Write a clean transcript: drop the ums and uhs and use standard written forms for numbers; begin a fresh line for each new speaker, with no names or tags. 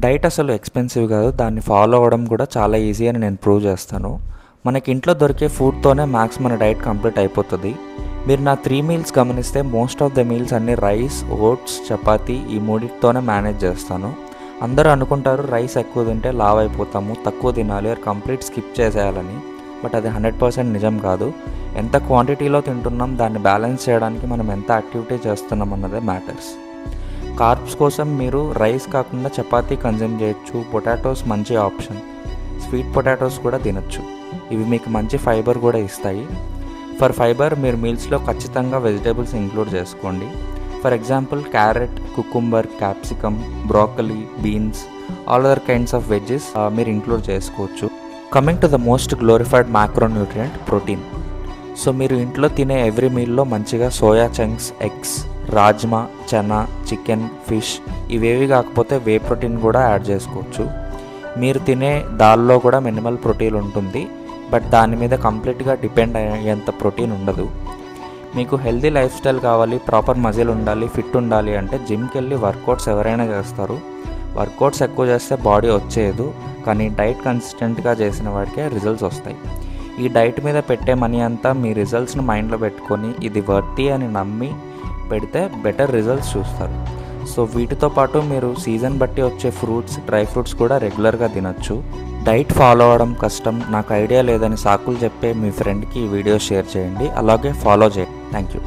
Diet అసలు expensive కాదు, దాన్ని ఫాలో అవ్వడం కూడా చాలా ఈజీ అని నేను ప్రూవ్ చేస్తాను. మనకి ఇంట్లో దొరికే ఫుడ్తోనే మ్యాక్స్ మన డైట్ కంప్లీట్ అయిపోతుంది. మీరు నా 3 మీల్స్ గమనిస్తే మోస్ట్ ఆఫ్ ద మీల్స్ అన్నీ రైస్, ఓట్స్, చపాతీ ఈ మూడింటితోనే మేనేజ్ చేస్తాను. అందరూ అనుకుంటారు రైస్ ఎక్కువ తింటే లావ్ అయిపోతాము, తక్కువ తినాలి, అది కంప్లీట్ స్కిప్ చేసేయాలని. బట్ అది 100% నిజం కాదు. ఎంత క్వాంటిటీలో తింటున్నాం, దాన్ని బ్యాలెన్స్ చేయడానికి మనం ఎంత యాక్టివిటీ చేస్తున్నాం అన్నదే మ్యాటర్స్. కార్బ్స్ కోసం మీరు రైస్ కాకుండా చపాతీ కన్జ్యూమ్ చేయొచ్చు. పొటాటోస్ మంచి ఆప్షన్. స్వీట్ పొటాటోస్ కూడా తినొచ్చు. ఇవి మీకు మంచి ఫైబర్ కూడా ఇస్తాయి. ఫర్ ఫైబర్ మీరు మీల్స్లో ఖచ్చితంగా వెజిటేబుల్స్ ఇంక్లూడ్ చేసుకోండి. For example carrot, cucumber, capsicum, broccoli, beans, all other kinds of veggies మీరు ఇంక్లూడ్ చేసుకోవచ్చు. Coming to the most glorified macronutrient, protein. So మీరు ఇంట్లో తినే ఎవ్రీ మీల్లో మంచిగా soya chunks, eggs, rajma, chana, chicken, fish ఇవేవి కాకపోతే వే ప్రోటీన్ కూడా యాడ్ చేసుకోవచ్చు. మీరు తినే దాల్లో కూడా మినిమల్ ప్రోటీన్ ఉంటుంది, బట్ దాని మీద కంప్లీట్గా డిపెండ్ అయ్యేంత ప్రోటీన్ ఉండదు. మీకు హెల్తీ లైఫ్ స్టైల్ కావాలి, ప్రాపర్ మజిల్ ఉండాలి, ఫిట్ ఉండాలి అంటే జిమ్కి వెళ్ళి వర్కౌట్స్ ఎవరైనా చేస్తారు. వర్కౌట్స్ ఎక్కువ చేస్తే బాడీ వచ్చేది, కానీ డైట్ కన్సిస్టెంట్గా చేసిన వాడికే రిజల్ట్స్ వస్తాయి. ఈ డైట్ మీద పెట్టే మనీ అంతా మీ రిజల్ట్స్ని మైండ్లో పెట్టుకొని ఇది వర్తీ అని నమ్మి పెడితే బెటర్ రిజల్ట్స్ చూస్తారు. సో వీటితో పాటు మీరు సీజన్ బట్టి వచ్చే ఫ్రూట్స్, డ్రై ఫ్రూట్స్ కూడా రెగ్యులర్గా తినొచ్చు. డైట్ ఫాలో అవ్వడం కష్టం, నాకు ఐడియా లేదని సాకులు చెప్పే మీ ఫ్రెండ్కి ఈ వీడియో షేర్ చేయండి, అలాగే ఫాలో చేయండి. Thank you.